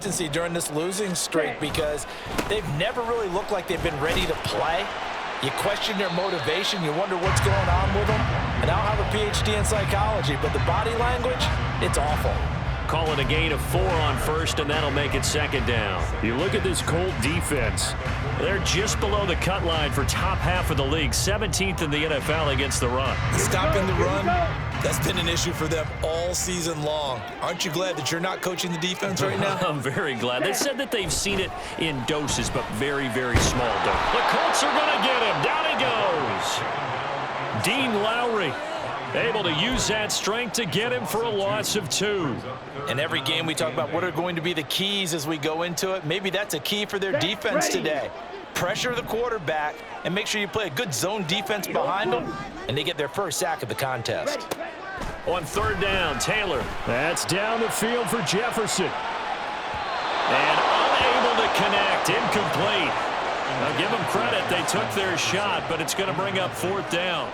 during this losing streak because they've never really looked like they've been ready to play. You question their motivation. You wonder what's going on with them. And I don't have a PhD in psychology, but the body language, it's awful. Call it a gain of 4 on first, and that'll make it second down. You look at this Colt defense. They're just below the cut line for top half of the league, 17th in the NFL against the run. Stopping the run, that's been an issue for them all season long. Aren't you glad that you're not coaching the defense right now? I'm very glad. They said that they've seen it in doses, but very, very small doses. The Colts are going to get him. Down he goes. Dean Lowry able to use that strength to get him for a loss of 2. In every game we talk about what are going to be the keys as we go into it. Maybe that's a key for their defense today. Pressure the quarterback and make sure you play a good zone defense behind them, and they get their first sack of the contest. On third down, Taylor. That's down the field for Jefferson. And unable to connect, incomplete. I'll give them credit. They took their shot, but it's going to bring up fourth down.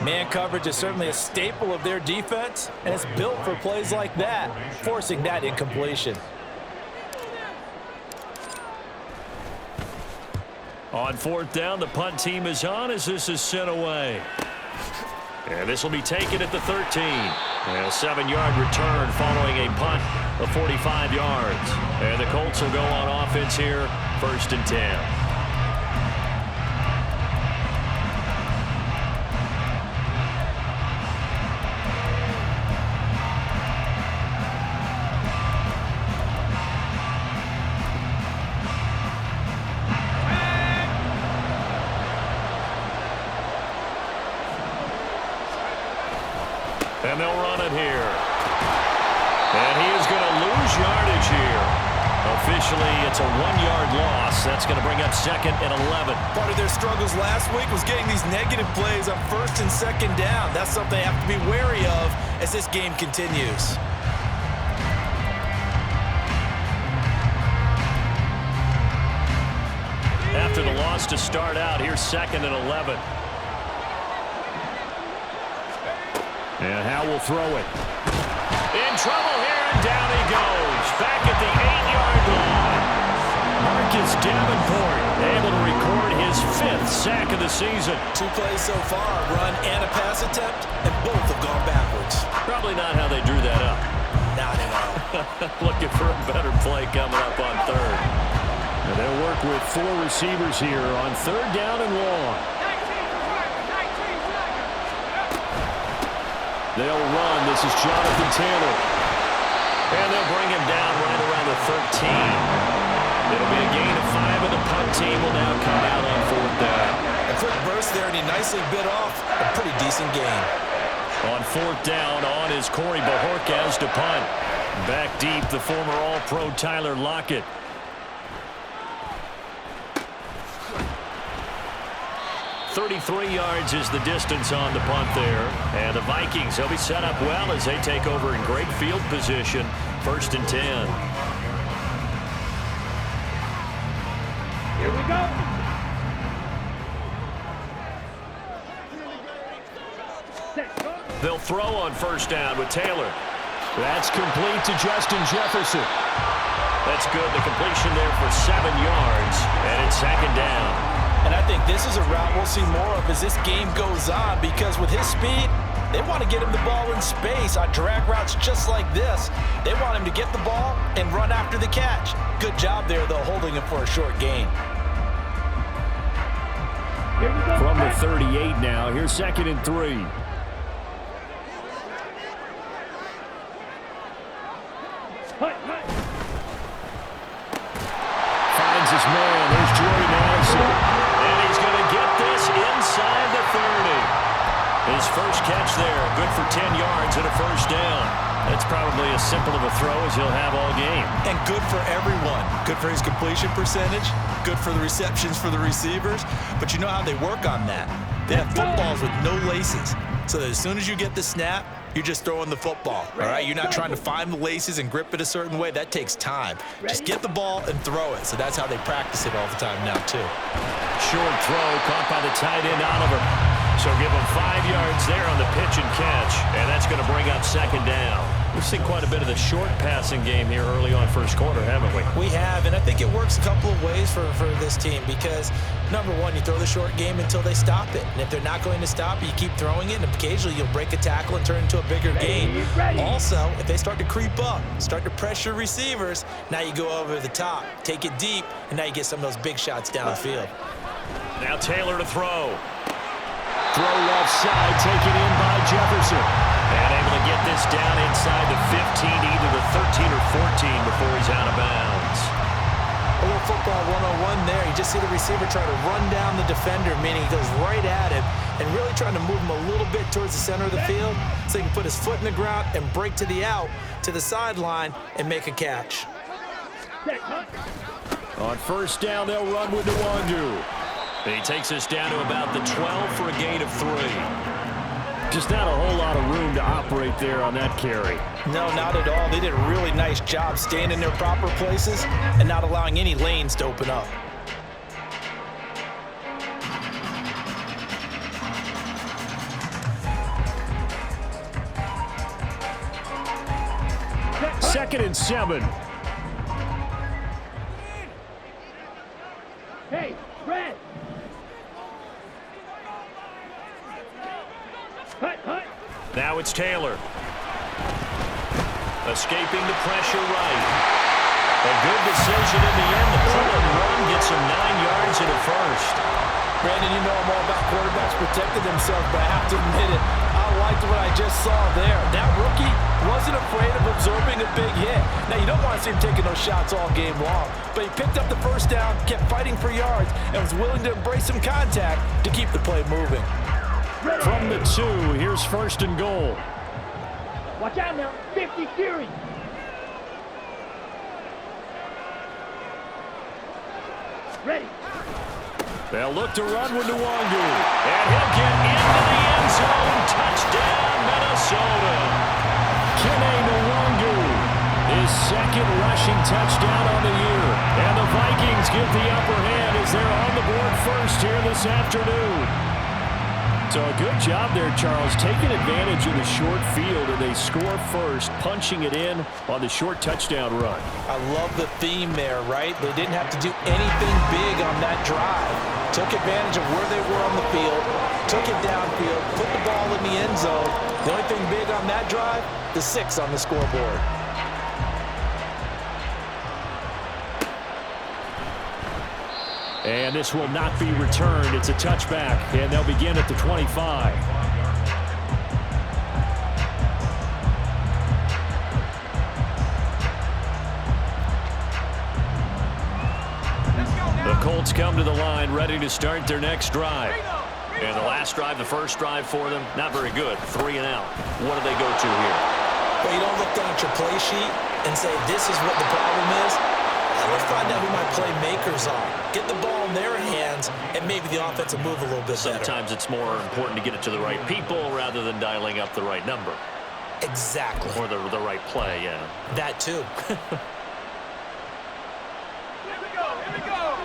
Man coverage is certainly a staple of their defense, and it's built for plays like that, forcing that incompletion. On fourth down, the punt team is on as this is sent away. And this will be taken at the 13. And a 7-yard return following a punt of 45 yards. And the Colts will go on offense here, 1st and 10. And they'll run it here. And he is going to lose yardage here. Officially, it's a 1-yard loss. That's going to bring up 2nd and 11. Part of their struggles last week was getting these negative plays on 1st and 2nd down. That's something they have to be wary of as this game continues. After the loss to start out, here's 2nd and 11. And Howe will throw it. In trouble here, and down he goes. Back at the 8-yard line. Marcus Davenport able to record his 5th sack of the season. 2 plays so far, a run and a pass attempt, and both have gone backwards. Probably not how they drew that up. Not at all. Looking for a better play coming up on 3rd. And they'll work with 4 receivers here on 3rd down and long. They'll run. This is Jonathan Taylor. And they'll bring him down right around the 13. It'll be a gain of 5, and the punt team will now come out on 4th down. A quick burst there, and he nicely bit off a pretty decent gain. On 4th down, on is Corey Bajorquez to punt. Back deep, the former All-Pro Tyler Lockett. 33 yards is the distance on the punt there. And the Vikings, they'll be set up well as they take over in great field position. 1st and 10. Here we go. They'll throw on 1st down with Taylor. That's complete to Justin Jefferson. That's good. The completion there for 7 yards. And it's 2nd down. And I think this is a route we'll see more of as this game goes on, because with his speed, they want to get him the ball in space on drag routes just like this. They want him to get the ball and run after the catch. Good job there, though, holding him for a short gain. From the 38 now, here's 2nd and 3. Finds his man. There's Jordy Madison. And he's going to get this inside the 30. His first catch there, good for 10 yards and a 1st down. That's probably as simple of a throw as he'll have all game. And good for everyone. Good for his completion percentage. Good for the receptions for the receivers. But you know how they work on that. They have footballs with no laces. So that as soon as you get the snap, you're just throwing the football, all right? You're not trying to find the laces and grip it a certain way. That takes time. Just get the ball and throw it. So that's how they practice it all the time now, too. Short throw caught by the tight end, Oliver. So give him 5 yards there on the pitch and catch, and that's going to bring up second down. We've seen quite a bit of the short passing game here early on first quarter, haven't we? We have, and I think it works a couple of ways for this team because, number one, you throw the short game until they stop it. And if they're not going to stop it, you keep throwing it, and occasionally you'll break a tackle and turn it into a bigger game. Also, if they start to creep up, start to pressure receivers, now you go over the top, take it deep, and now you get some of those big shots downfield. Now Taylor to throw. Throw left side, taken in by Jefferson. And able to get this down inside the 15, either the 13 or 14 before he's out of bounds. A little football 101 there. You just see the receiver try to run down the defender, meaning he goes right at him and really trying to move him a little bit towards the center of the field so he can put his foot in the ground and break to the out, to the sideline, and make a catch. On first down, they'll run with Nwangu. And he takes us down to about the 12 for a gain of 3. Just not a whole lot of room to operate there on that carry. No, not at all. They did a really nice job staying in their proper places and not allowing any lanes to open up. Second and 7. Hey, Brad! Now it's Taylor. Escaping the pressure right. A good decision in the end. The pull and run gets him 9 yards and a first. Brandon, you know I'm all about quarterbacks protecting themselves, but I have to admit it. I liked what I just saw there. That rookie wasn't afraid of absorbing a big hit. Now, you don't want to see him taking those shots all game long, but he picked up the first down, kept fighting for yards, and was willing to embrace some contact to keep the play moving. From the 2, here's first and goal. Watch out now, 50 series. Ready. They'll look to run with Nwangu. And he'll get into the end zone. Touchdown, Minnesota. Kene Nwangu, his second rushing touchdown on the year. And the Vikings get the upper hand as they're on the board first here this afternoon. So a good job there, Charles, taking advantage of the short field, and they score first, punching it in on the short touchdown run. I love the theme there, right? They didn't have to do anything big on that drive. Took advantage of where they were on the field, took it downfield, put the ball in the end zone. The only thing big on that drive, the 6 on the scoreboard. And this will not be returned. It's a touchback, and they'll begin at the 25. The Colts come to the line, ready to start their next drive. And the last drive, the first drive for them, not very good. 3 and out. What do they go to here? Well, you don't look down at your play sheet and say, this is what the problem is. Let's find out who my playmakers are. Get the ball in their hands, and maybe the offense will move a little bit better. Sometimes it's more important to get it to the right people rather than dialing up the right number. Exactly. Or the right play, yeah. That too. Here we go.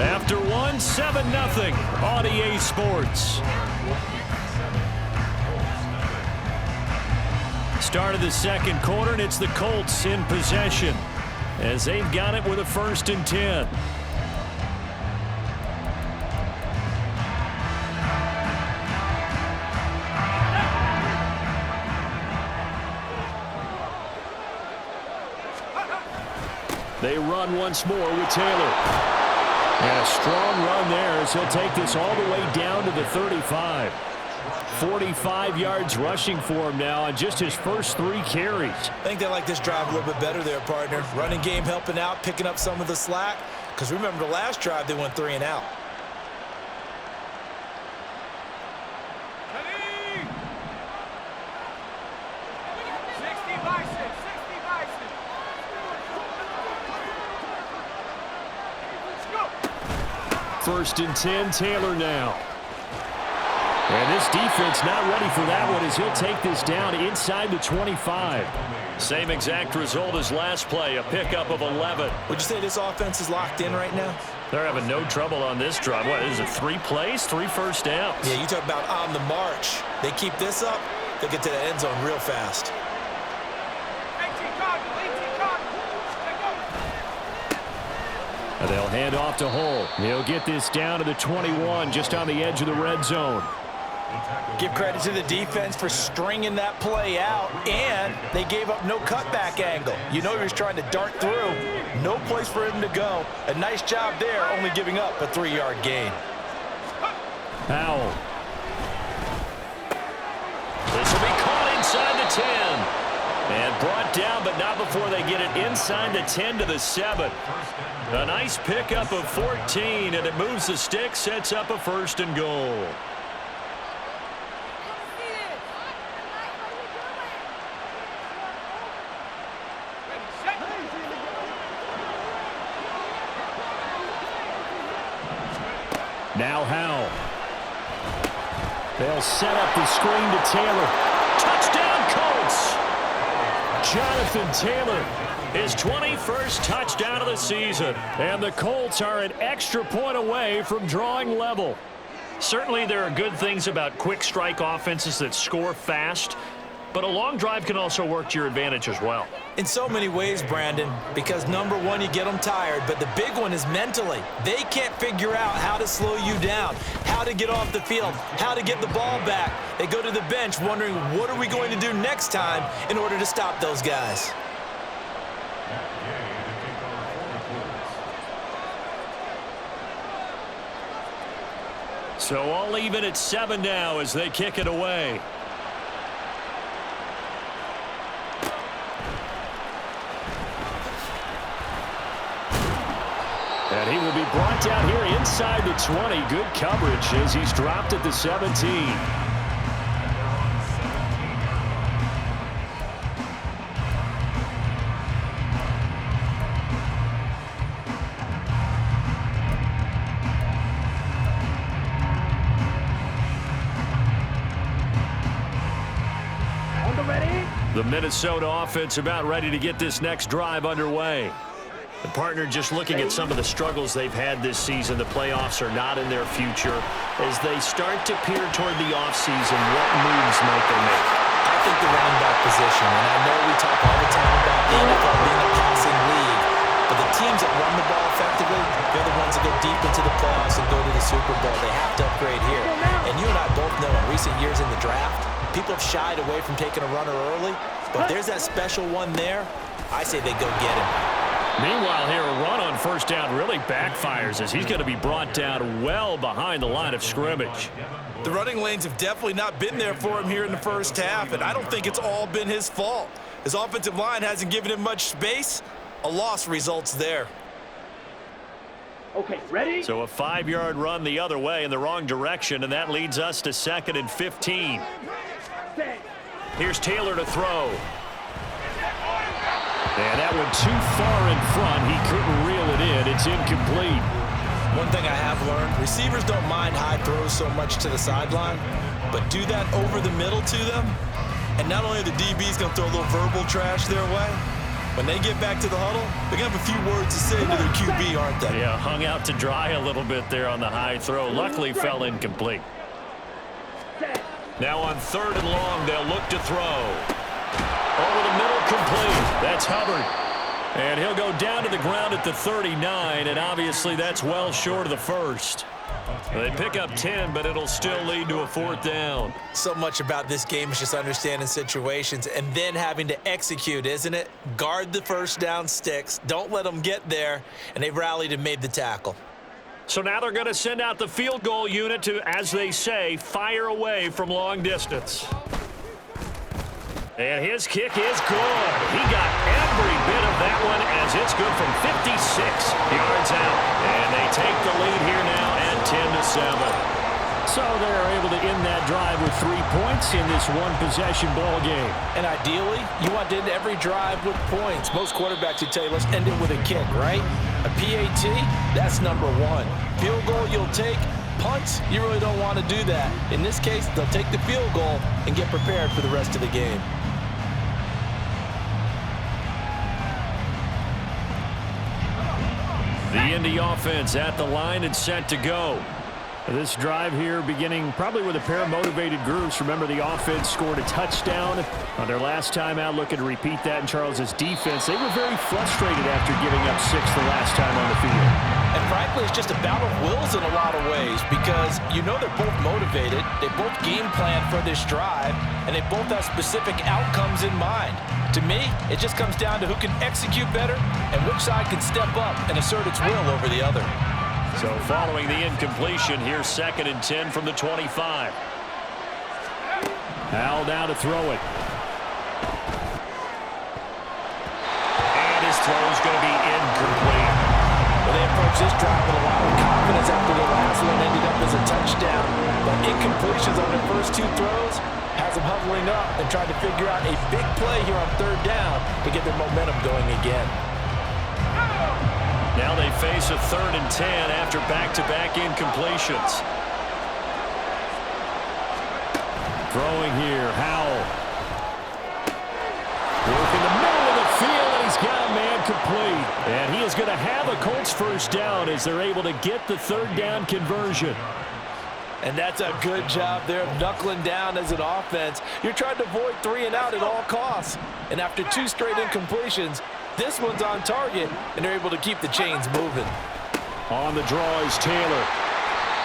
After one, 7-0 on EA Sports. Start of the second quarter, and it's the Colts in possession as they've got it with a 1st and 10. They run once more with Taylor. And a strong run there as he'll take this all the way down to the 35. 45 yards rushing for him now on just his first 3 carries. I think they like this drive a little bit better there, partner. Running game helping out, picking up some of the slack. Because remember the last drive, they went 3 and out. First and 10, Taylor now. And this defense not ready for that one as he'll take this down inside the 25. Same exact result as last play, a pickup of 11. Would you say this offense is locked in right now? They're having no trouble on this drive. What, is it 3 plays, 3 first downs? Yeah, you talk about on the march. They keep this up, they'll get to the end zone real fast. And they'll hand off to Hull. He'll get this down to the 21, just on the edge of the red zone. Give credit to the defense for stringing that play out, and they gave up no cutback angle. You know he was trying to dart through. No place for him to go. A nice job there, only giving up a 3-yard gain. Powell. This will be caught inside the 10. And brought down, but not before they get it inside the 10 to the 7. A nice pickup of 14, and it moves the stick, sets up a 1st and goal. Now Howell. They'll set up the screen to Taylor. Touchdown, Colts! Jonathan Taylor, his 21st touchdown of the season. And the Colts are an extra point away from drawing level. Certainly there are good things about quick strike offenses that score fast, but a long drive can also work to your advantage as well. In so many ways, Brandon, because number one, you get them tired, but the big one is mentally. They can't figure out how to slow you down, how to get off the field, how to get the ball back. They go to the bench wondering, what are we going to do next time in order to stop those guys? So all even at 7 now as they kick it away. And he will be brought down here inside the 20. Good coverage as he's dropped at the 17. The Minnesota offense about ready to get this next drive underway. The partner just looking at some of the struggles they've had this season. The playoffs are not in their future. As they start to peer toward the offseason, what moves might they make? I think the running back position, and I know we talk all the time about the NFL being a passing league, but the teams that run the ball effectively, they're the ones that go deep into the playoffs and go to the Super Bowl. They have to upgrade here. And you and I both know in recent years in the draft, people have shied away from taking a runner early, but if there's that special one there, I say they go get him. Meanwhile, here a run on first down really backfires as he's going to be brought down well behind the line of scrimmage. The running lanes have definitely not been there for him here in the first half, and I don't think it's all been his fault. His offensive line hasn't given him much space. A loss results there. Okay, ready? So a 5-yard run the other way in the wrong direction, and that leads us to 2nd and 15. Here's Taylor to throw. And that one too far in front. He couldn't reel it in. It's incomplete. One thing I have learned, receivers don't mind high throws so much to the sideline, but do that over the middle to them, and not only are the DBs going to throw a little verbal trash their way, when they get back to the huddle, they're going to have a few words to say to their QB, aren't they? Yeah, hung out to dry a little bit there on the high throw. Luckily fell incomplete. Now on 3rd and long, they'll look to throw. Over the middle, complete. That's Hubbard. And he'll go down to the ground at the 39, and obviously that's well short of the first. They pick up 10, but it'll still lead to a 4th down. So much about this game is just understanding situations and then having to execute, isn't it? Guard the first down sticks. Don't let them get there, and they've rallied and made the tackle. So now they're going to send out the field goal unit to, as they say, fire away from long distance. And his kick is good. He got every bit of that one as it's good from 56 yards out. And they take the lead here now at 10-7. So they're able to end that drive with 3 points in this one-possession ball game. And ideally, you want to end every drive with points. Most quarterbacks would tell you, let's end it with a kick, right? A PAT, that's number one. Field goal you'll take, Punts, you really don't want to do that. In this case, they'll take the field goal and get prepared for the rest of the game. The Indy offense at the line and set to go. This drive here beginning probably with a pair of motivated groups. Remember, the offense scored a touchdown on their last time out. Looking to repeat that in Charles's defense. They were very frustrated after giving up 6 the last time on the field. And frankly, it's just a battle of wills in a lot of ways because you know they're both motivated. They both game plan for this drive, and they both have specific outcomes in mind. To me, it just comes down to who can execute better and which side can step up and assert its will over the other. So following the incompletion, here's 2nd and 10 from the 25. Howell down to throw it. And his throw is going to be incomplete. Well, they approached this drive with a lot of confidence after the last one ended up as a touchdown. But incompletions on their first 2 throws has them huddling up and trying to figure out a big play here on 3rd down to get their momentum going again. Now they face a 3rd and 10 after back-to-back incompletions. Throwing here, Howell. Working the middle of the field, and he's got a man complete. And he is going to have a Colts first down as they're able to get the 3rd down conversion. And that's a good job there of knuckling down as an offense. You're trying to avoid 3 and out at all costs. And after 2 straight incompletions, this one's on target, and they're able to keep the chains moving. On the draw is Taylor.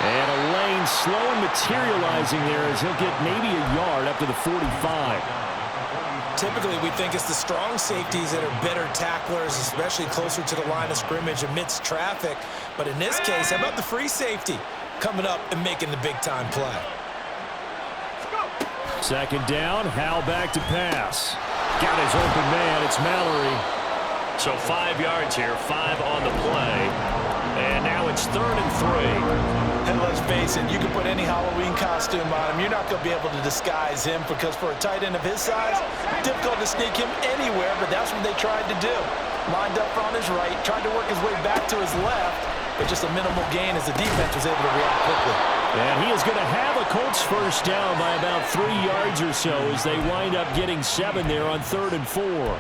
And a lane slow and materializing there as he'll get maybe a yard up to the 45. Typically, we think it's the strong safeties that are better tacklers, especially closer to the line of scrimmage amidst traffic. But in this case, how about the free safety coming up and making the big-time play? 2nd down, Howell back to pass. Got his open man, it's Mallory. So 5 yards here, 5 on the play. And now it's 3rd and 3. And let's face it, you can put any Halloween costume on him. You're not going to be able to disguise him because for a tight end of his size, difficult to sneak him anywhere, but that's what they tried to do. Lined up on his right, tried to work his way back to his left, but just a minimal gain as the defense was able to react quickly. And he is going to have a Colts first down by about 3 yards or so as they wind up getting 7 there on 3rd and 4.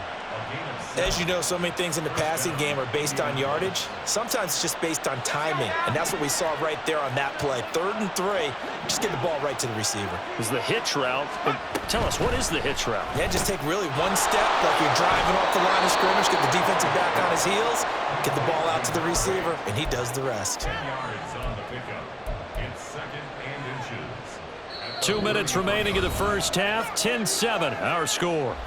As you know, so many things in the passing game are based on yardage. Sometimes it's just based on timing, and that's what we saw right there on that play. 3rd and 3, just get the ball right to the receiver. Is the hitch route. Tell us, what is the hitch route? Yeah, just take really one step, like you're driving off the line of scrimmage, get the defensive back on his heels, get the ball out to the receiver, and he does the rest. 10 yards on the pickup. It's 2nd and inches. 2 minutes remaining in the first half. 10-7, our score.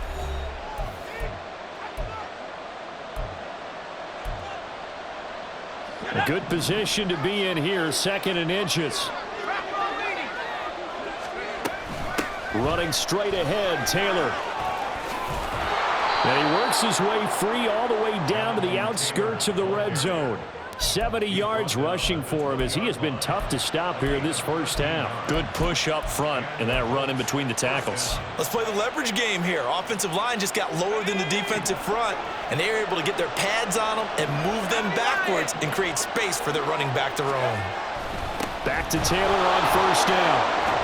A good position to be in here, 2nd and inches. Running straight ahead, Taylor. And he works his way free all the way down to the outskirts of the red zone. 70 yards rushing for him as he has been tough to stop here in this first half. Good push up front and that run in between the tackles. Let's play the leverage game here. Offensive line just got lower than the defensive front, and they were able to get their pads on them and move them backwards and create space for their running back to roam. Back to Taylor on first down.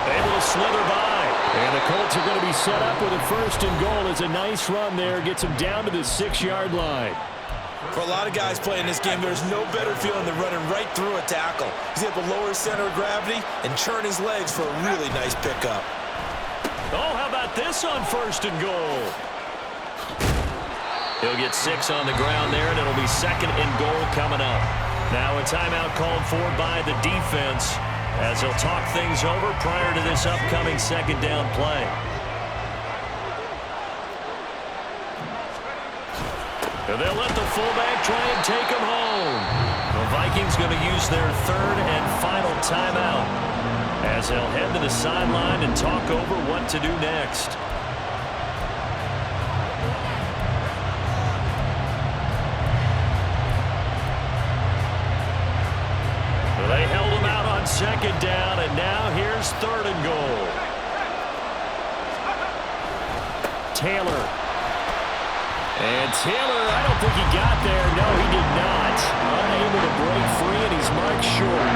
Able to slither by. And the Colts are going to be set up with a 1st and goal. It's a nice run there. Gets them down to the 6-yard line. For a lot of guys playing this game, there's no better feeling than running right through a tackle. He's able to lower his center of gravity and churn his legs for a really nice pickup. Oh, how about this on 1st and goal? He'll get 6 on the ground there, and it'll be 2nd and goal coming up. Now a timeout called for by the defense as they'll talk things over prior to this upcoming 2nd down play. And they'll let the fullback try and take him home. The Vikings going to use their 3rd and final timeout as they'll head to the sideline and talk over what to do next. They held him out on 2nd down, and now here's 3rd and goal. Taylor. And Taylor, I don't think he got there. No, he did not. unable to break free, and he's marked short.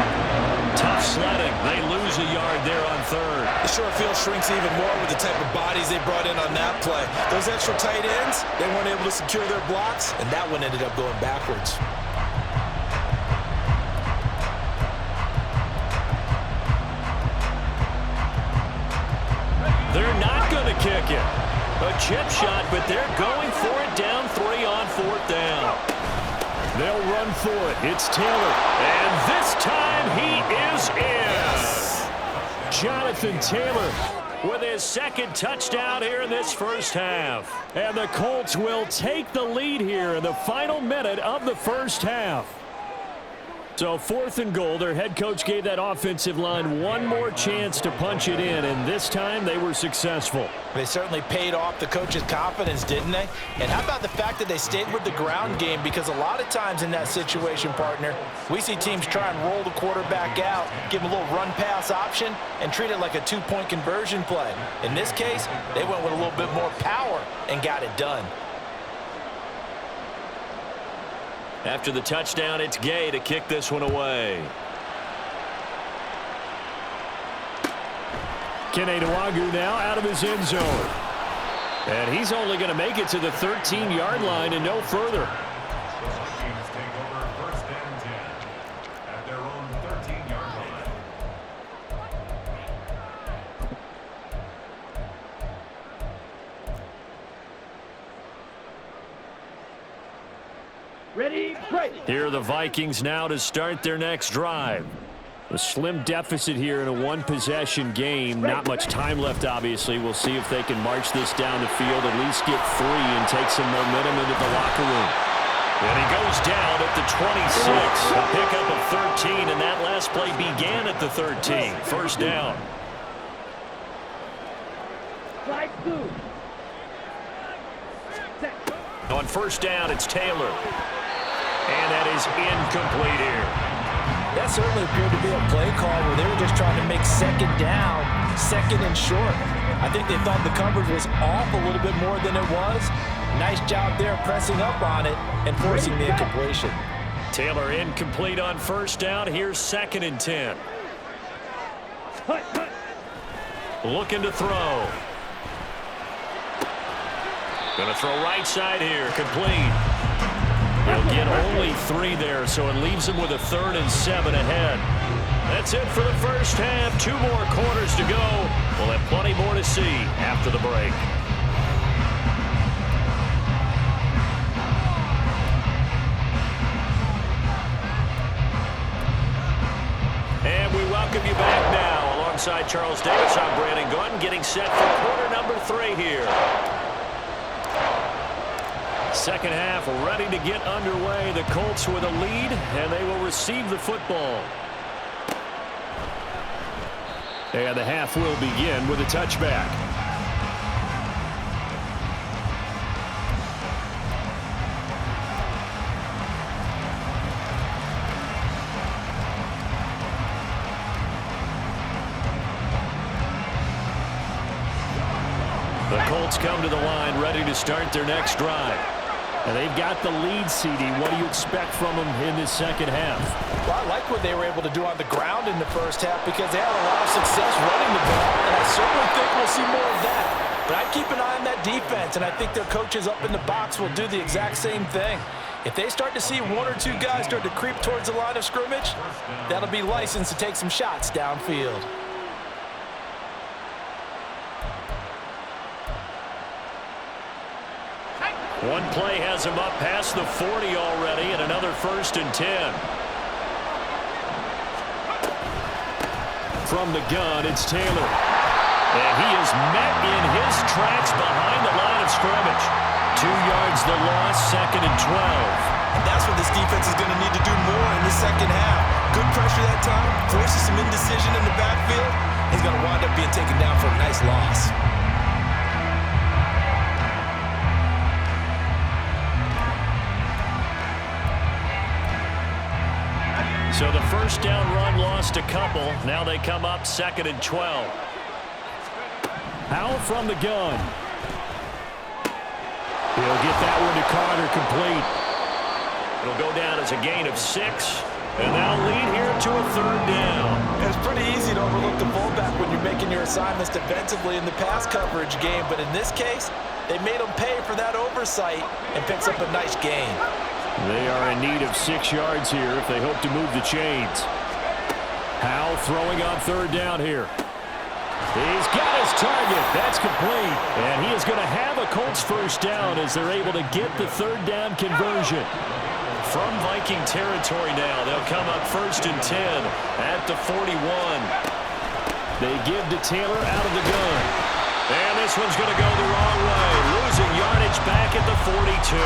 Tough sledding. They lose a yard there on third. The short field shrinks even more with the type of bodies they brought in on that play. Those extra tight ends, they weren't able to secure their blocks, and that one ended up going backwards. They're not going to kick it. A chip shot, but they're going for it down 3 on 4th down. They'll run for it. It's Taylor. And this time he is in. Yes. Jonathan Taylor with his second touchdown here in this first half. And the Colts will take the lead here in the final minute of the first half. So 4th and goal, their head coach gave that offensive line one more chance to punch it in, and this time they were successful. They certainly paid off the coach's confidence, didn't they? And how about the fact that they stayed with the ground game? Because a lot of times in that situation, partner, we see teams try and roll the quarterback out, give him a little run-pass option, and treat it like a 2-point conversion play. In this case, they went with a little bit more power and got it done. After the touchdown, it's Gay to kick this one away. Keneduagu now out of his end zone. And he's only going to make it to the 13-yard line and no further. The Vikings take over 1st and 10 at their own 13-yard line. Ready, break. Here are the Vikings now to start their next drive. A slim deficit here in a one-possession game. Not much time left, obviously. We'll see if they can march this down the field, at least get 3 and take some momentum into the locker room. And he goes down at the 26. A pickup of 13, and that last play began at the 13. First down. Strike 2. On first down, it's Taylor. And that is incomplete here. That certainly appeared to be a play call where they were just trying to make 2nd down, 2nd and short. I think they thought the coverage was off a little bit more than it was. Nice job there pressing up on it and forcing the incompletion. Taylor incomplete on first down. Here's 2nd and 10. Looking to throw. Going to throw right side here. Complete. He'll get only 3 there, so it leaves him with a 3rd and 7 ahead. That's it for the first half. 2 more quarters to go. We'll have plenty more to see after the break. And we welcome you back now. Alongside Charles Davis, I'm Brandon Gordon, getting set for quarter number 3 here. Second half ready to get underway. The Colts with a lead, and they will receive the football. And the half will begin with a touchback. The Colts come to the line ready to start their next drive. And they've got the lead, CD. What do you expect from them in this second half? Well, I like what they were able to do on the ground in the first half because they had a lot of success running the ball, and I certainly think we'll see more of that. But I'd keep an eye on that defense, and I think their coaches up in the box will do the exact same thing. If they start to see 1 or 2 guys start to creep towards the line of scrimmage, that'll be licensed to take some shots downfield. One play has him up past the 40 already, and another 1st and 10. From the gun, it's Taylor. And he is met in his tracks behind the line of scrimmage. 2 yards the loss, 2nd and 12. And that's what this defense is going to need to do more in the second half. Good pressure that time, forces some indecision in the backfield. He's going to wind up being taken down for a nice loss. So the first down run lost a couple. Now they come up 2nd and 12. Howell from the gun. He'll get that one to Carter complete. It'll go down as a gain of 6. And that'll lead here to a 3rd down. It's pretty easy to overlook the fullback when you're making your assignments defensively in the pass coverage game, but in this case, they made him pay for that oversight and picks up a nice gain. They are in need of 6 yards here if they hope to move the chains. Howell throwing on 3rd down here. He's got his target. That's complete. And he is going to have a Colts 1st down as they're able to get the 3rd down conversion. From Viking territory now, they'll come up 1st and 10 at the 41. They give to Taylor out of the gun. And this one's going to go the wrong way. Losing yardage back at the 42.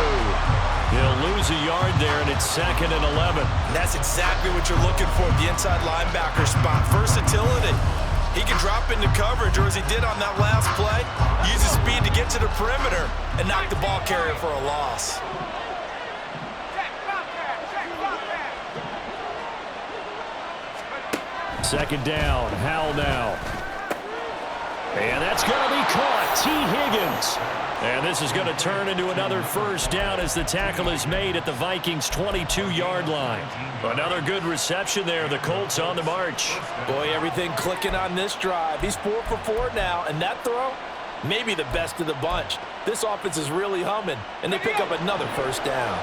They'll lose a yard there, and it's 2nd and 11. And that's exactly what you're looking for, the inside linebacker spot. Versatility. He can drop into coverage, or as he did on that last play, use his speed to get to the perimeter and knock the ball carrier for a loss. Second down, Howell now. And that's going to be caught. T. Higgins. And this is going to turn into another 1st down as the tackle is made at the Vikings' 22-yard line. Another good reception there. The Colts on the march. Boy, everything clicking on this drive. He's 4 for 4 now, and that throw, maybe the best of the bunch. This offense is really humming, and they pick up another 1st down.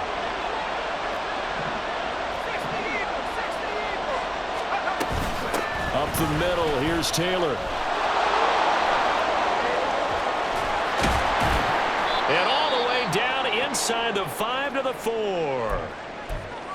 Up the middle, here's Taylor. And all the way down inside the 5 to the 4.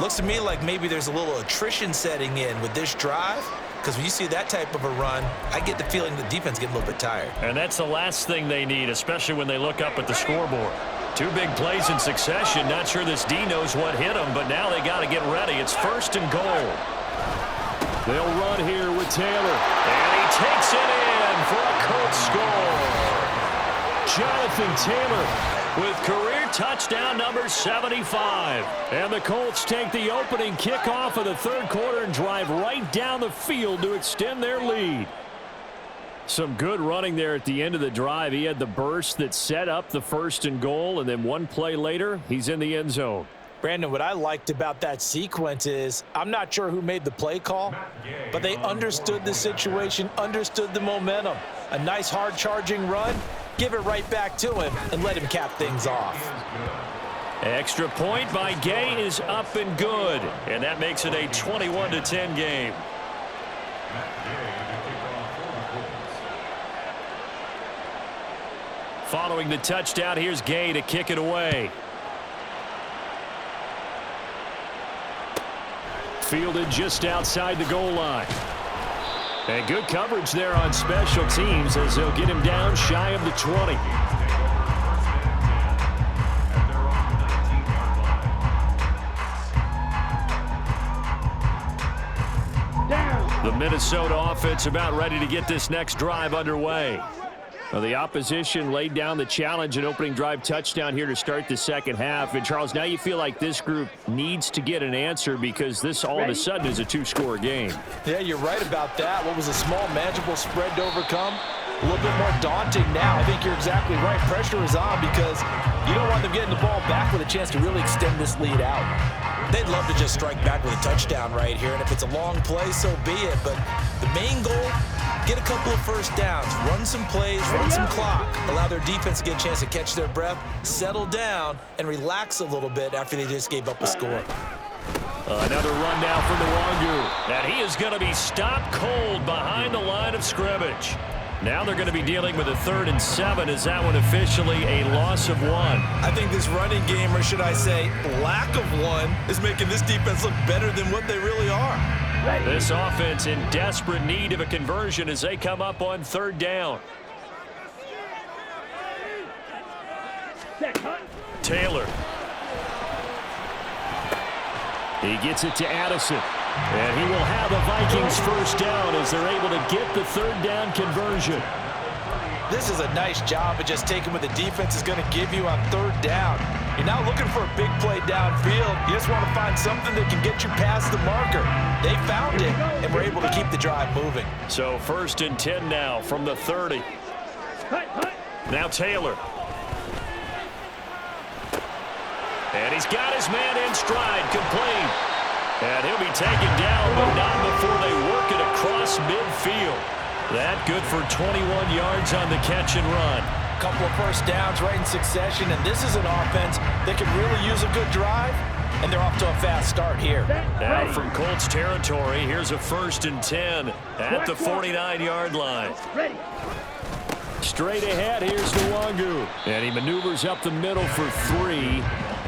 Looks to me like maybe there's a little attrition setting in with this drive, because when you see that type of a run, I get the feeling the defense getting a little bit tired. And that's the last thing they need, especially when they look up at the scoreboard. 2 big plays in succession. Not sure this D knows what hit them, but now they got to get ready. It's 1st and goal. They'll run here with Taylor. And he takes it in for a Colts score. Jonathan Taylor with career touchdown number 75. And the Colts take the opening kickoff of the 3rd quarter and drive right down the field to extend their lead. Some good running there at the end of the drive. He had the burst that set up the 1st and goal, and then 1 play later, he's in the end zone. Brandon, what I liked about that sequence is I'm not sure who made the play call, but they understood the situation, understood the momentum. A nice hard-charging run, give it right back to him, and let him cap things off. Extra point by Gay is up and good, and that makes it a 21-10 game. Following the touchdown, here's Gay to kick it away. Fielded just outside the goal line. And good coverage there on special teams as they'll get him down shy of the 20. The Minnesota offense about ready to get this next drive underway. Well, the opposition laid down the challenge and opening drive touchdown here to start the 2nd half. And, Charles, now you feel like this group needs to get an answer because this all of a sudden is a 2-score game. Yeah, you're right about that. What was a small, manageable spread to overcome? A little bit more daunting now. I think you're exactly right. Pressure is on because you don't want them getting the ball back with a chance to really extend this lead out. They'd love to just strike back with a touchdown right here, and if it's a long play, so be it. But the main goal, get a couple of 1st downs, run some plays, run some clock, allow their defense to get a chance to catch their breath, settle down, and relax a little bit after they just gave up a score. Another run now from the Wangu. And he is going to be stopped cold behind the line of scrimmage. Now they're going to be dealing with a 3rd and 7. Is that one officially a loss of 1? I think this running game, or should I say lack of one, is making this defense look better than what they really are. This offense in desperate need of a conversion as they come up on 3rd down. Taylor. He gets it to Addison. And he will have a Vikings 1st down as they're able to get the 3rd down conversion. This is a nice job of just taking what the defense is going to give you on 3rd down. You're not looking for a big play downfield. You just want to find something that can get you past the marker. They found it and were able to keep the drive moving. So 1st and 10 now from the 30. Now Taylor. And he's got his man in stride, complete. And he'll be taken down, but not before they work it across midfield. That good for 21 yards on the catch and run. Couple of first downs right in succession, and this is an offense that could really use a good drive, and they're off to a fast start here. Now from Colts territory, here's a 1st and 10 at the 49-yard line. Ready. Straight ahead, here's Nwangu. And he maneuvers up the middle for 3,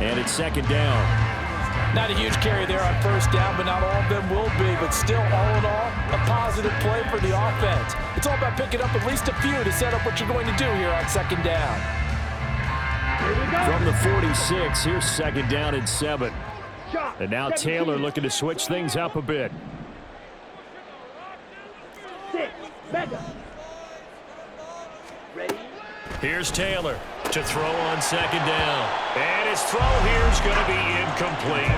and it's 2nd down. Not a huge carry there on first down, but not all of them will be. But still, all in all, a positive play for the offense. It's all about picking up at least a few to set up what you're going to do here on 2nd down. From the 46, here's 2nd down and 7. And now Taylor looking to switch things up a bit. 6. Back up. Ready. Here's Taylor to throw on 2nd down. And his throw here is going to be incomplete.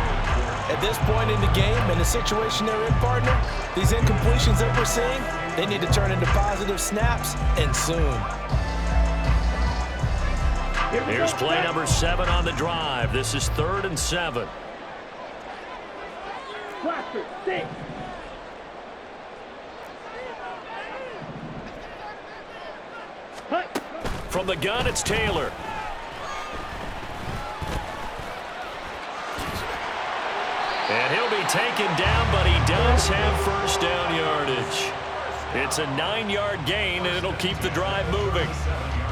At this point in the game, in the situation they're in, partner, these incompletions that we're seeing, they need to turn into positive snaps, and soon. Here's play number 7 on the drive. This is 3rd and 7. Cluster. 6. Hut. From the gun, it's Taylor. And he'll be taken down, but he does have first down yardage. It's a 9-yard gain, and it'll keep the drive moving.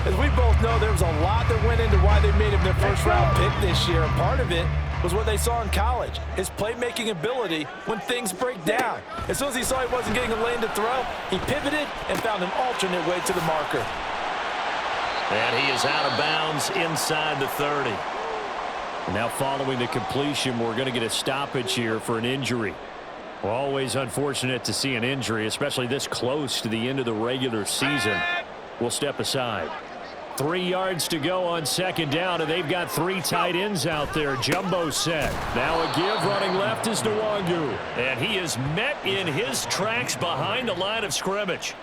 As we both know, there was a lot that went into why they made him their first-round pick this year. And part of it was what they saw in college, his playmaking ability when things break down. As soon as he saw he wasn't getting a lane to throw, he pivoted and found an alternate way to the marker. And he is out of bounds inside the 30. Now following the completion, we're going to get a stoppage here for an injury. Well, always unfortunate to see an injury, especially this close to the end of the regular season. We'll step aside. 3 yards to go on 2nd down, and they've got 3 tight ends out there. Jumbo set. Now a give running left is Nwangu. And he is met in his tracks behind the line of scrimmage.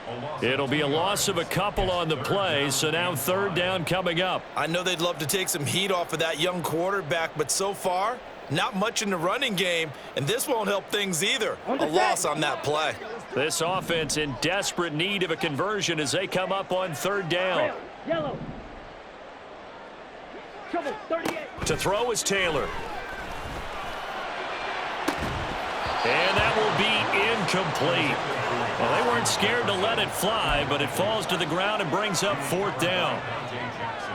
It'll be a loss of a couple on the play, so now 3rd down coming up. I know they'd love to take some heat off of that young quarterback, but so far, not much in the running game, and this won't help things either. A loss on that play. This offense in desperate need of a conversion as they come up on 3rd down. Yellow. Trouble. 38. To throw is Taylor. And that will be incomplete. Well, they weren't scared to let it fly, but it falls to the ground and brings up 4th down.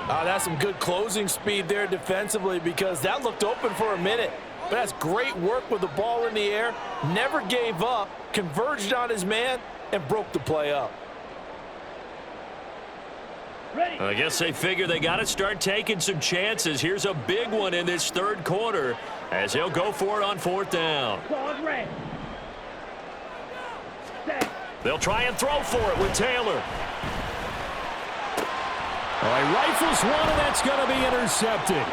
That's some good closing speed there defensively, because that looked open for a minute. But that's great work with the ball in the air. Never gave up, converged on his man, and broke the play up. Ready. I guess they figure they got to start taking some chances. Here's a big one in this 3rd quarter as he'll go for it on 4th down. Claws red. Set. They'll try and throw for it with Taylor. He rifles one, and that's going to be intercepted.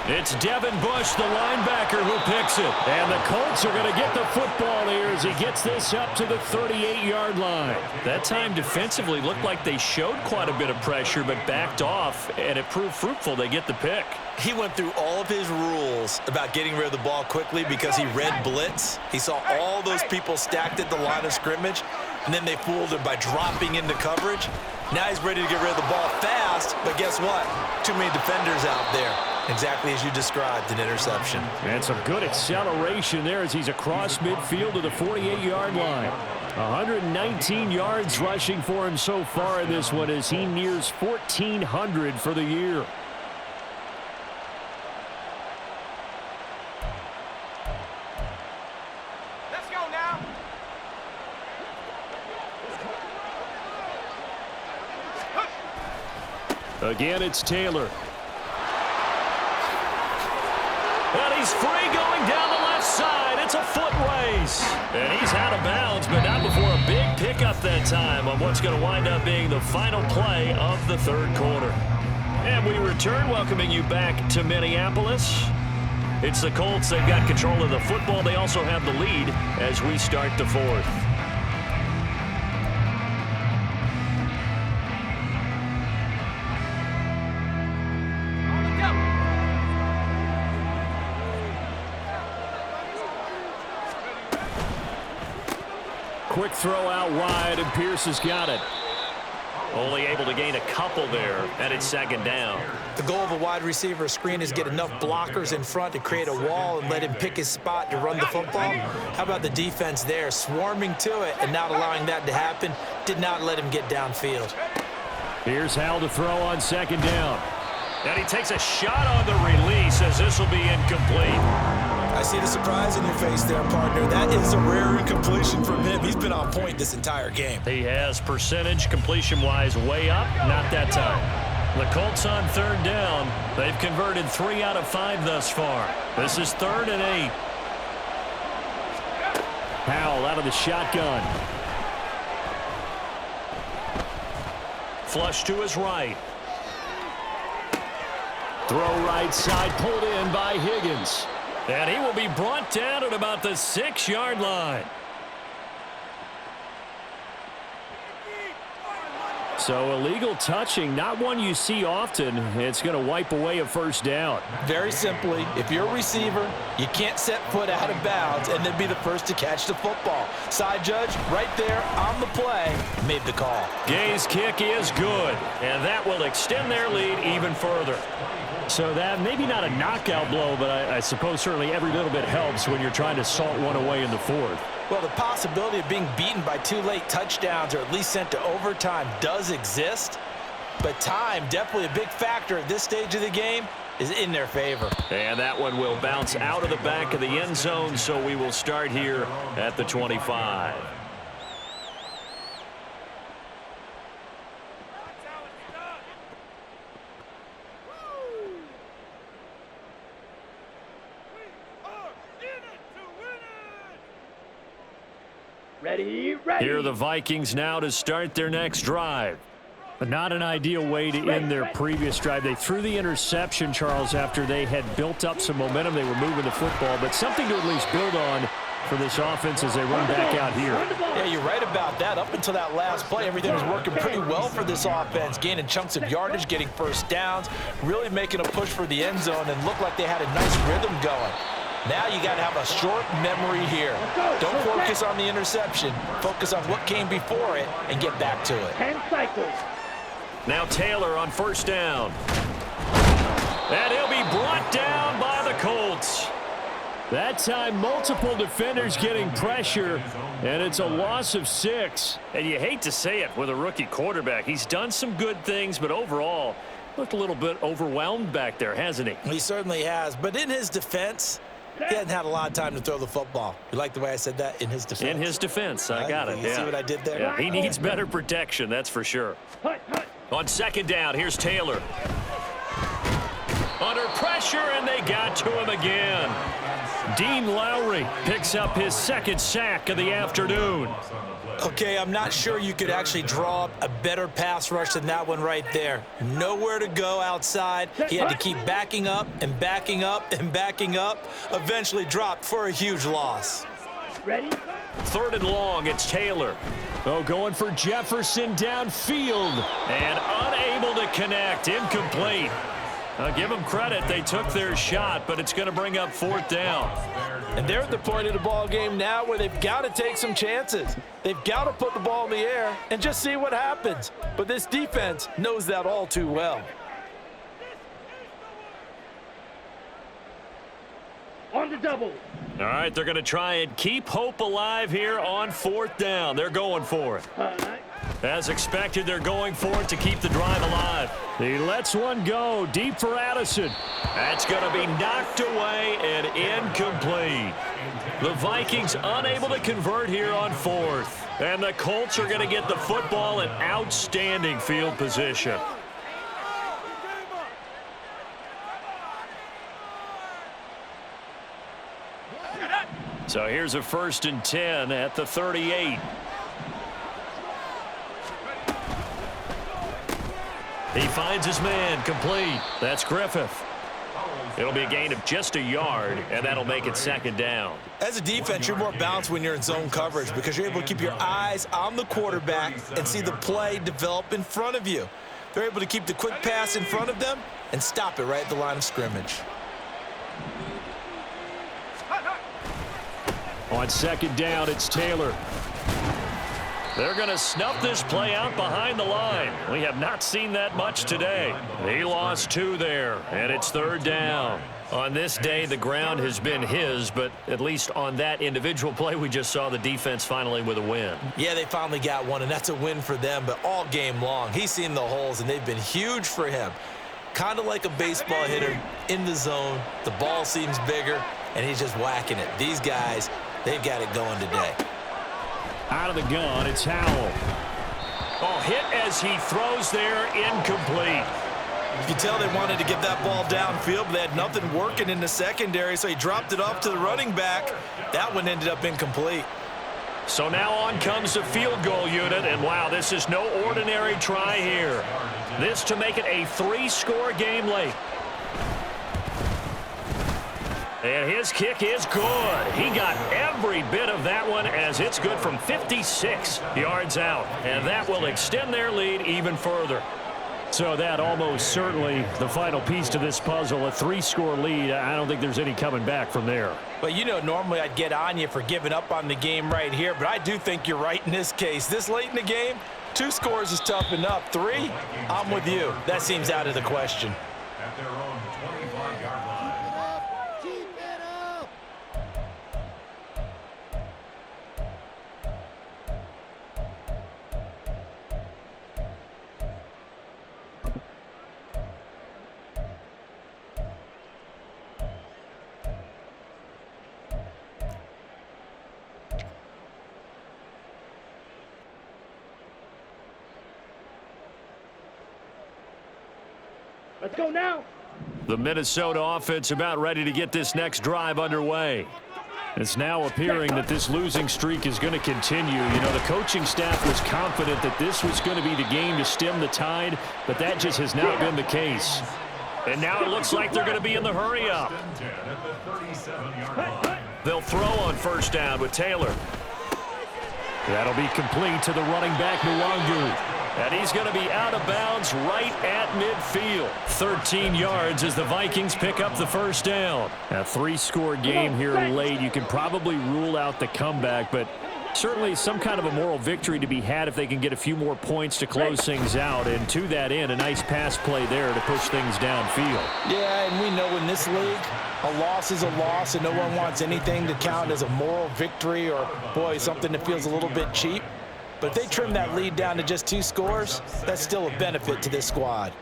It's Devin Bush, the linebacker, who picks it. And the Colts are going to get the football here as he gets this up to the 38-yard line. That time defensively looked like they showed quite a bit of pressure but backed off, and it proved fruitful. They get the pick. He went through all of his rules about getting rid of the ball quickly because he read blitz. He saw all those people stacked at the line of scrimmage, and then they fooled him by dropping into coverage. Now he's ready to get rid of the ball fast, but guess what? Too many defenders out there. Exactly as you described, an interception. And some good acceleration there as he's across midfield to the 48-yard line. 119 yards rushing for him so far in this one as he nears 1,400 for the year. Let's go now. Again, it's Taylor. And he's free going down the left side. It's a foot race. And he's out of bounds, but not before a big pickup that time on what's going to wind up being the final play of the 3rd quarter. And we return, welcoming you back to Minneapolis. It's the Colts. They've got control of the football. They also have the lead as we start the 4th. quick throw out wide, and Pierce has got it. Only able to gain a couple there, and it's second down. The goal of a wide receiver screen is get enough blockers in front to create a wall and let him pick his spot to run the football. How about the defense there, swarming to it and not allowing that to happen? Did not let him get downfield. Here's Howell to throw on second down. And he takes a shot on the release as this will be incomplete. I see the surprise in your face there, partner. That is a rare incompletion from him. He's been on point this entire game. He has percentage completion-wise way up, not that time. The Colts on third down. They've converted 3 out of 5 thus far. This is 3rd and 8. Howell out of the shotgun. Flush to his right. Throw right side, pulled in by Higgins. And he will be brought down at about the 6-yard line. So illegal touching, not one you see often. It's going to wipe away a first down. Very simply, if you're a receiver, you can't set foot out of bounds and then be the first to catch the football. Side judge, right there on the play, made the call. Gay's kick is good, and that will extend their lead even further. So that maybe not a knockout blow, but I suppose certainly every little bit helps when you're trying to salt one away in the 4th. Well, the possibility of being beaten by 2 late touchdowns or at least sent to overtime does exist, but time, definitely a big factor at this stage of the game, is in their favor. And that one will bounce out of the back of the end zone, so we will start here at the 25. Ready. Here are the Vikings now to start their next drive. But not an ideal way to end their previous drive. They threw the interception, Charles, after they had built up some momentum. They were moving the football, but something to at least build on for this offense as they run back out here. Yeah, you're right about that. Up until that last play, everything was working pretty well for this offense, gaining chunks of yardage, getting first downs, really making a push for the end zone, and looked like they had a nice rhythm going. Now you got to have a short memory here. Don't focus on the interception. Focus on what came before it and get back to it. 10 cycles. Now Taylor on first down. And he'll be brought down by the Colts. That time, multiple defenders getting pressure, and it's a loss of 6. And you hate to say it with a rookie quarterback. He's done some good things, but overall, looked a little bit overwhelmed back there, hasn't he? He certainly has, but in his defense, he hasn't had a lot of time to throw the football. You like the way I said that? In his defense. In his defense, I got it. You see what I did there? Yeah, he needs better protection, that's for sure. On second down, here's Taylor. Under pressure, and they got to him again. Dean Lowry picks up his 2nd sack of the afternoon. Okay, I'm not sure you could actually draw up a better pass rush than that one right there. Nowhere to go outside. He had to keep backing up and backing up and backing up. Eventually dropped for a huge loss. Ready. 3rd and long, it's Taylor. Oh, going for Jefferson downfield. And unable to connect, incomplete. Give them credit, they took their shot, but it's going to bring up 4th down. And they're at the point of the ball game now where they've got to take some chances. They've got to put the ball in the air and just see what happens. But this defense knows that all too well. On the double. All right, they're going to try and keep hope alive here on 4th down. They're going for it. As expected, they're going for it to keep the drive alive. He lets one go deep for Addison. That's going to be knocked away and incomplete. The Vikings unable to convert here on 4th. And the Colts are going to get the football in outstanding field position. So here's a 1st and 10 at the 38. He finds his man, complete. That's Griffith. It'll be a gain of just a yard, and that'll make it 2nd down. As a defense, you're more balanced when you're in zone coverage because you're able to keep your eyes on the quarterback and see the play develop in front of you. They're able to keep the quick pass in front of them and stop it right at the line of scrimmage. On 2nd down, it's Taylor. They're going to snuff this play out behind the line. We have not seen that much today. He lost 2 there, and it's 3rd down. On this day, the ground has been his, but at least on that individual play, we just saw the defense finally with a win. Yeah, they finally got one, and that's a win for them, but all game long, he's seen the holes, and they've been huge for him. Kind of like a baseball hitter in the zone. The ball seems bigger, and he's just whacking it. These guys, they've got it going today. Out of the gun, it's Howell. Oh, hit as he throws there, incomplete. You can tell they wanted to get that ball downfield, but they had nothing working in the secondary, so he dropped it off to the running back. That one ended up incomplete. So now on comes the field goal unit, and wow, this is no ordinary try here. This to make it a 3-score game late. And his kick is good. He got every bit of that one as it's good from 56 yards out. And that will extend their lead even further. So that almost certainly the final piece to this puzzle, a 3-score lead. I don't think there's any coming back from there. But you know, normally I'd get on you for giving up on the game right here, but I do think you're right in this case. This late in the game, 2 scores is tough enough. 3, I'm with you. That seems out of the question. At their own 25-yard line. Let's go now. The Minnesota offense about ready to get this next drive underway. It's now appearing that this losing streak is going to continue. You know, the coaching staff was confident that this was going to be the game to stem the tide, but that just has not been the case. And now it looks like they're going to be in the hurry up. They'll throw on 1st down with Taylor. That'll be complete to the running back, Nwangu. And he's going to be out of bounds right at midfield. 13 yards as the Vikings pick up the 1st down. A 3-score game here late. You can probably rule out the comeback, but certainly some kind of a moral victory to be had if they can get a few more points to close things out. And to that end, a nice pass play there to push things downfield. Yeah, and we know in this league, a loss is a loss, and no one wants anything to count as a moral victory or, boy, something that feels a little bit cheap. But if they trim that lead down to just 2 scores, that's still a benefit to this squad.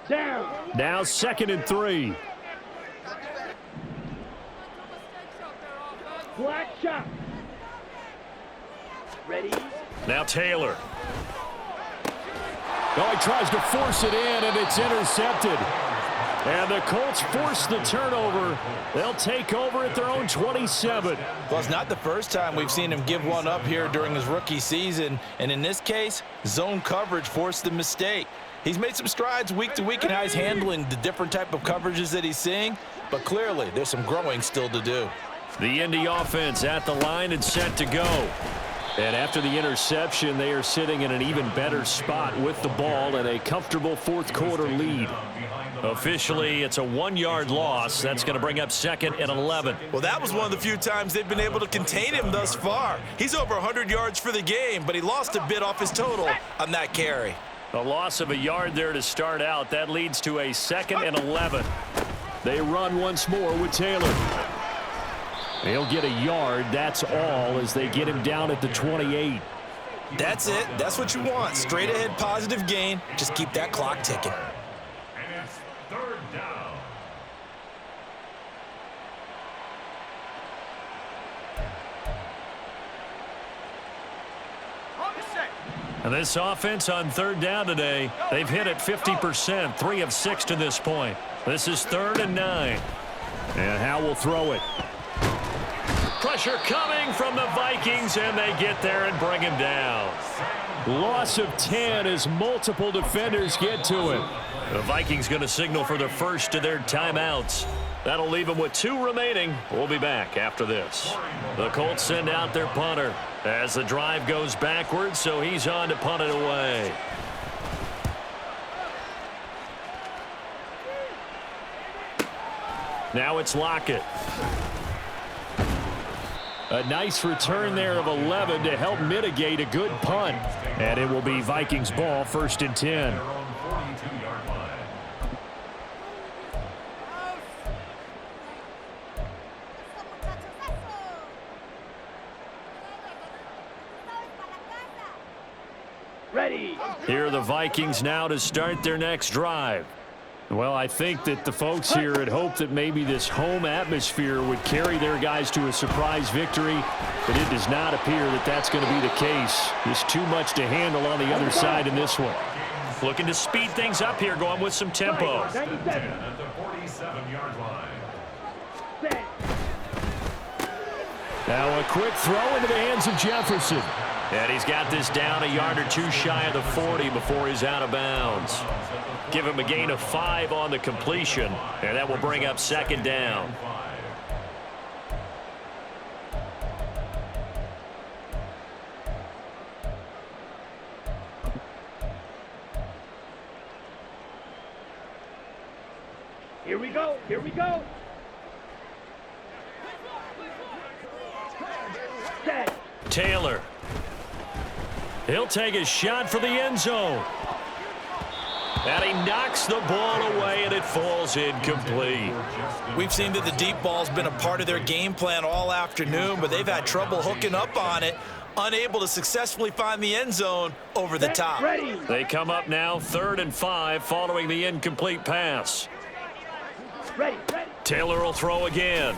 Down. Now 2nd and 3. Black shot. Ready? Now Taylor. Oh, he tries to force it in, and it's intercepted. And the Colts force the turnover. They'll take over at their own 27. Well, it's not the first time we've seen him give one up here during his rookie season. And in this case, zone coverage forced the mistake. He's made some strides week to week in how he's handling the different type of coverages that he's seeing. But clearly, there's some growing still to do. The Indy offense at the line and set to go. And after the interception, they are sitting in an even better spot with the ball and a comfortable 4th quarter lead. Officially, it's a 1-yard loss. That's going to bring up 2nd and 11. Well, that was one of the few times they've been able to contain him thus far. He's over 100 yards for the game, but he lost a bit off his total on that carry. A loss of a yard there to start out. That leads to a 2nd and 11. They run once more with Taylor. He'll get a yard, that's all, as they get him down at the 28. That's it. That's what you want. Straight ahead positive gain. Just keep that clock ticking. And it's 3rd down. And this offense on 3rd down today, they've hit it 50%, 3 of 6 to this point. This is 3rd and 9. And Howell will throw it. Pressure coming from the Vikings, and they get there and bring him down. Loss of 10 as multiple defenders get to him. The Vikings going to signal for the first of their timeouts. That'll leave them with 2 remaining. We'll be back after this. The Colts send out their punter as the drive goes backwards, so he's on to punt it away. Now it's Lockett. A nice return there of 11 to help mitigate a good punt. And it will be Vikings ball, 1st and 10. Their own 42-yard line. Ready. Here are the Vikings now to start their next drive. Well, I think that the folks here had hoped that maybe this home atmosphere would carry their guys to a surprise victory, but it does not appear that that's going to be the case. There's too much to handle on the other side in this one. Looking to speed things up here, going with some tempo. 97. At the 47-yard line. Set. Now a quick throw into the hands of Jefferson. And he's got this down a yard or two shy of the 40 before he's out of bounds. Give him a gain of 5 on the completion, and that will bring up 2nd down. Here we go. Here we go. Set. Taylor. He'll take a shot for the end zone. And he knocks the ball away, and it falls incomplete. We've seen that the deep ball's been a part of their game plan all afternoon, but they've had trouble hooking up on it, unable to successfully find the end zone over the top. Ready. They come up now 3rd and 5 following the incomplete pass. Ready. Ready. Taylor will throw again.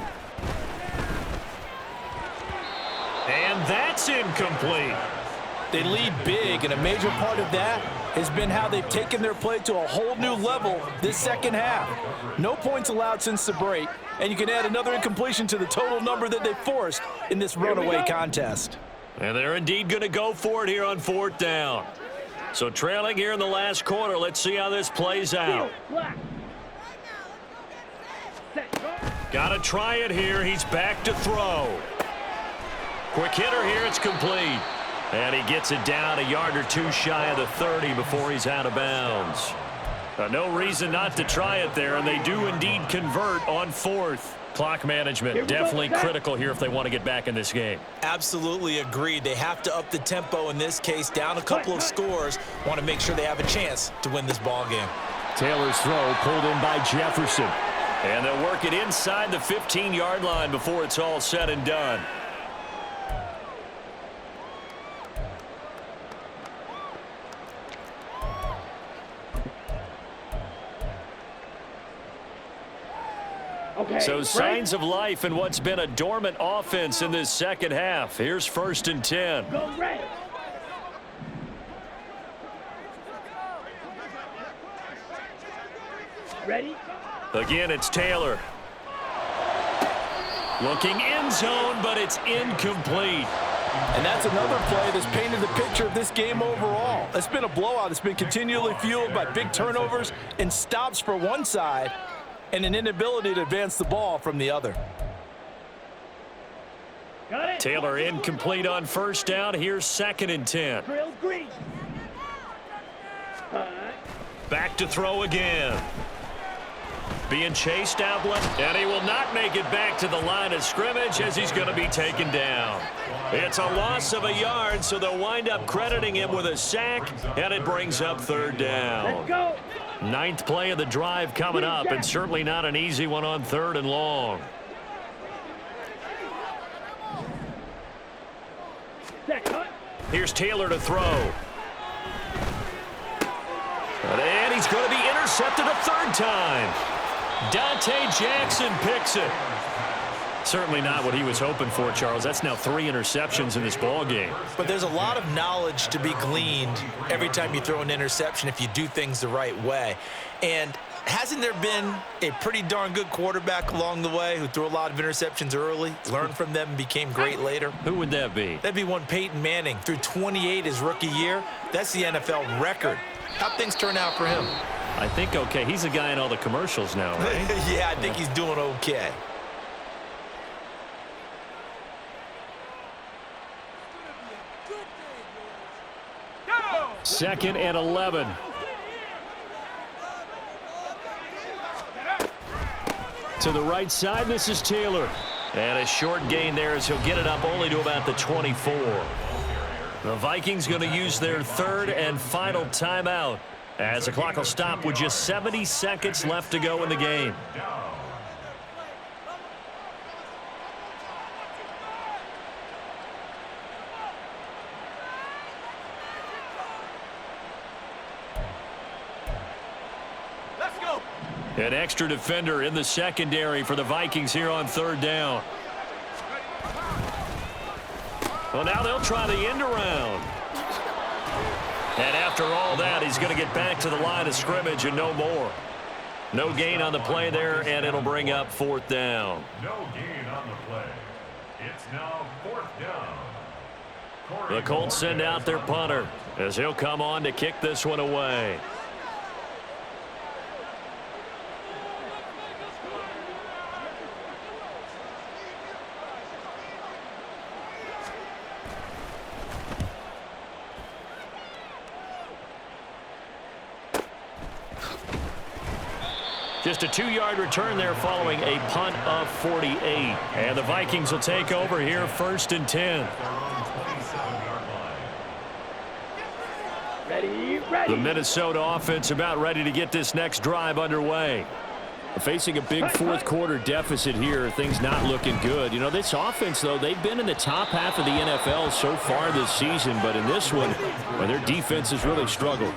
And that's incomplete. They lead big, and a major part of that has been how they've taken their play to a whole new level this second half. No points allowed since the break, and you can add another incompletion to the total number that they forced in this runaway contest. And they're indeed going to go for it here on 4th down. So trailing here in the last quarter, let's see how this plays out. Black. Set. Got to try it here. He's back to throw. Quick hitter here. It's complete. And he gets it down a yard or two shy of the 30 before he's out of bounds. No reason not to try it there, and they do indeed convert on 4th. Clock management definitely critical here if they want to get back in this game. Absolutely agreed. They have to up the tempo in this case, down a couple of scores. Want to make sure they have a chance to win this ball game. Taylor's throw pulled in by Jefferson. And they'll work it inside the 15-yard line before it's all said and done. Okay. So signs of life in what's been a dormant offense in this second half. Here's 1st and 10. Go red. Ready. Again, it's Taylor. Looking end zone, but it's incomplete. And that's another play that's painted the picture of this game overall. It's been a blowout. It's been continually fueled by big turnovers and stops for one side and an inability to advance the ball from the other. Got it. Taylor incomplete on 1st down. Here's 2nd and 10. Drill green. Back to throw again. Being chased out left, and he will not make it back to the line of scrimmage as he's going to be taken down. It's a loss of a yard, so they'll wind up crediting him with a sack, and it brings up 3rd down. Let's go. 9th play of the drive coming up, and certainly not an easy one on 3rd and long. Set. Cut. Here's Taylor to throw. And he's going to be intercepted a 3rd time. Dante Jackson picks it. Certainly not what he was hoping for, Charles. That's now 3 interceptions in this ball game. But there's a lot of knowledge to be gleaned every time you throw an interception if you do things the right way. And hasn't there been a pretty darn good quarterback along the way who threw a lot of interceptions early, learned from them, and became great later? Who would that be? That'd be one Peyton Manning. Threw 28 his rookie year. That's the NFL record. How'd things turn out for him? I think okay. He's a guy in all the commercials now, right? Yeah, I think he's doing okay. Second and 11. To the right side, this is Taylor. And a short gain there as he'll get it up only to about the 24. The Vikings going to use their third and final timeout as the clock will stop with just 70 seconds left to go in the game. An extra defender in the secondary for the Vikings here on third down. Well, now they'll try the end around. And after all that, he's going to get back to the line of scrimmage and no more. No gain on the play there, and it'll bring up fourth down. No gain on the play. It's now fourth down. The Colts send out their punter as he'll come on to kick this one away. Just a 2-yard return there following a punt of 48. And the Vikings will take over here first and 10. Ready. The Minnesota offense about ready to get this next drive underway. Facing a big fourth quarter deficit here, things not looking good. You know, this offense, though, they've been in the top half of the NFL so far this season, but in this one, well, their defense has really struggled.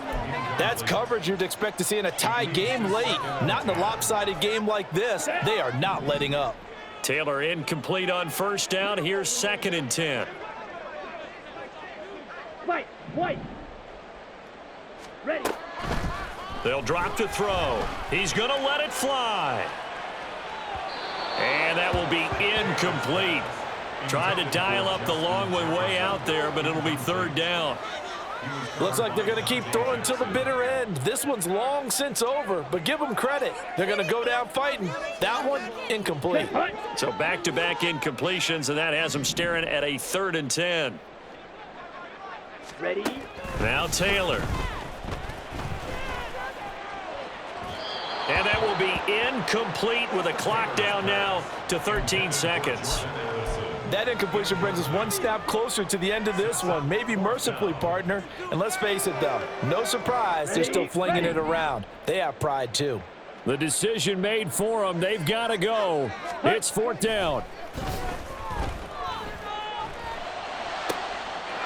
That's coverage you'd expect to see in a tie game late. Not in a lopsided game like this. They are not letting up. Taylor incomplete on first down. Here's second and 10. White. Ready. They'll drop to throw. He's going to let it fly. And that will be incomplete. Tried to dial up the long one way out there, but it'll be third down. Looks like they're going to keep throwing till the bitter end. This one's long since over, but give them credit. They're going to go down fighting. That one, incomplete. So back-to-back incompletions, and that has them staring at a third and 10. Ready. Now Taylor. And that will be incomplete with a clock down now to 13 seconds. That incompletion brings us one snap closer to the end of this one. Maybe mercifully, partner. And let's face it, though, no surprise, they're still flinging it around. They have pride, too. The decision made for them. They've got to go. It's fourth down.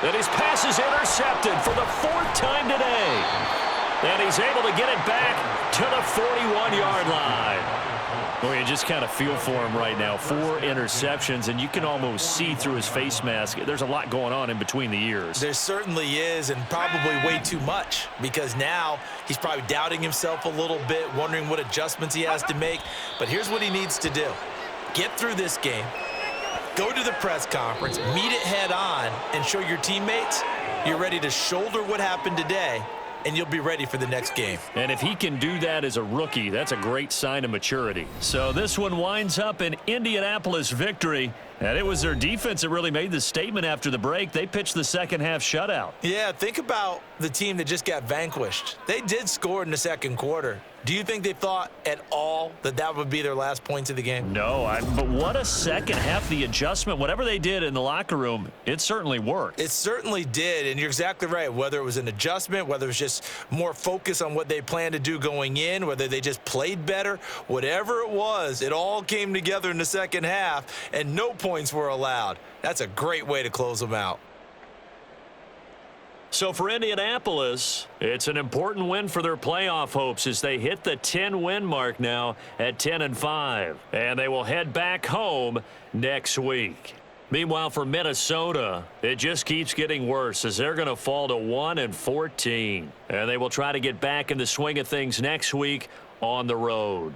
And his pass is intercepted for the fourth time today. And he's able to get it back to the 41-yard line. Well, you just kind of feel for him right now. 4 interceptions, and you can almost see through his face mask. There's a lot going on in between the ears. There certainly is, and probably way too much, because now he's probably doubting himself a little bit, wondering what adjustments he has to make. But here's what he needs to do. Get through this game, go to the press conference, meet it head on, and show your teammates you're ready to shoulder what happened today, and you'll be ready for the next game. And if he can do that as a rookie, that's a great sign of maturity. So this one winds up an Indianapolis victory. And it was their defense that really made the statement after the break. They pitched the second half shutout. Yeah, think about the team that just got vanquished. They did score in the second quarter. Do you think they thought at all that that would be their last points of the game? No, but what a second half. The adjustment, whatever they did in the locker room, it certainly worked. It certainly did, and you're exactly right. Whether it was an adjustment, whether it was just more focus on what they planned to do going in, whether they just played better, whatever it was, it all came together in the second half, and no points were allowed. That's a great way to close them out. So for Indianapolis, it's an important win for their playoff hopes as they hit the 10-win mark now at 10-5. And they will head back home next week. Meanwhile, for Minnesota, it just keeps getting worse as they're going to fall to 1-14. And they will try to get back in the swing of things next week on the road.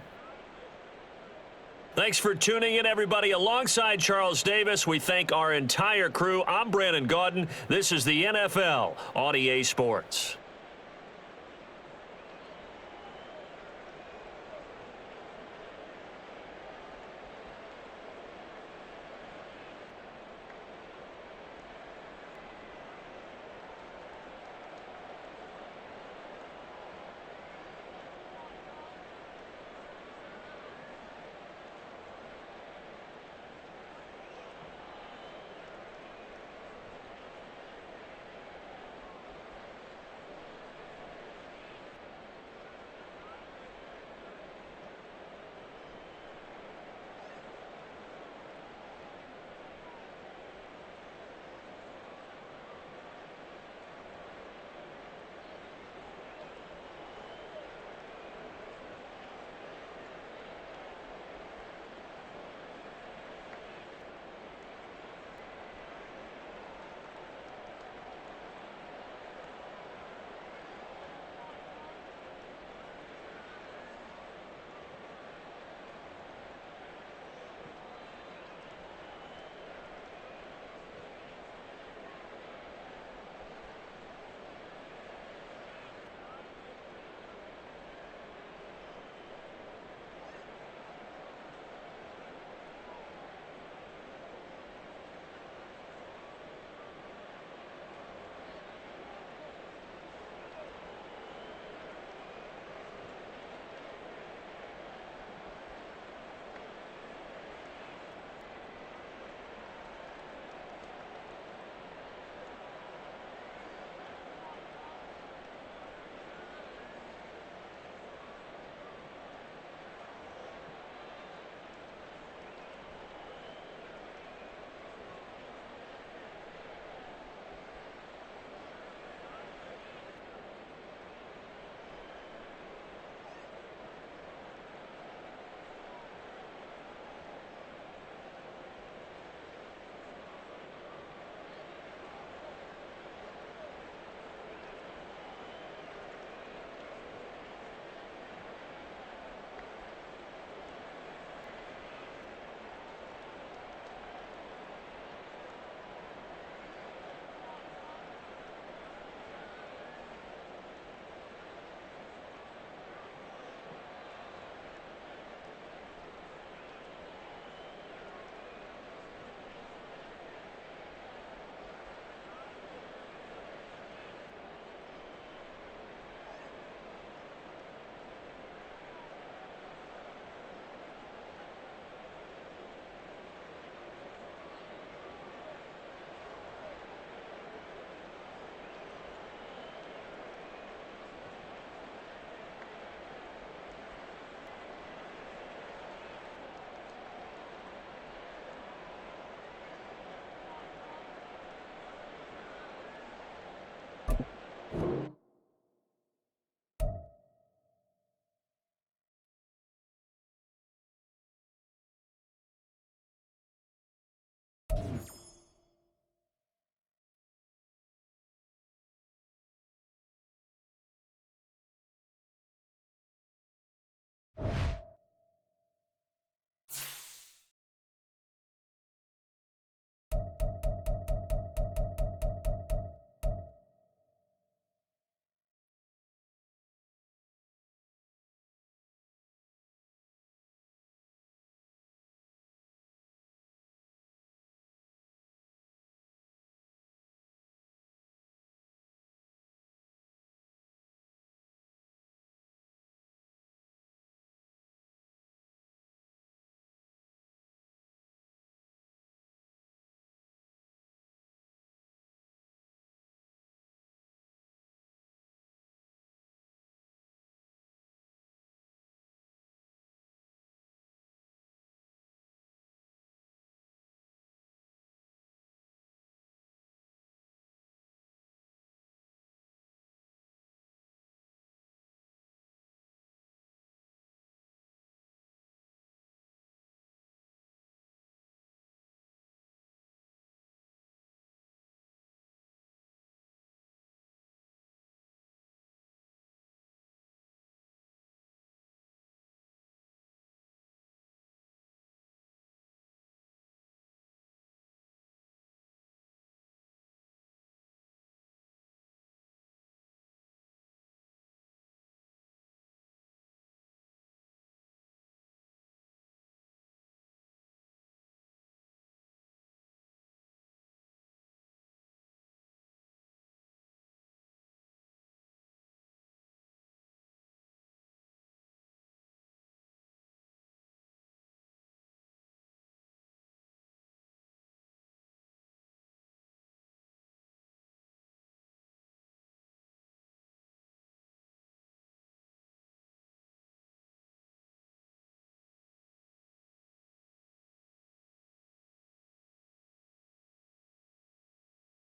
Thanks for tuning in, everybody. Alongside Charles Davis, we thank our entire crew. I'm Brandon Gaudin. This is the NFL on EA Sports. Set.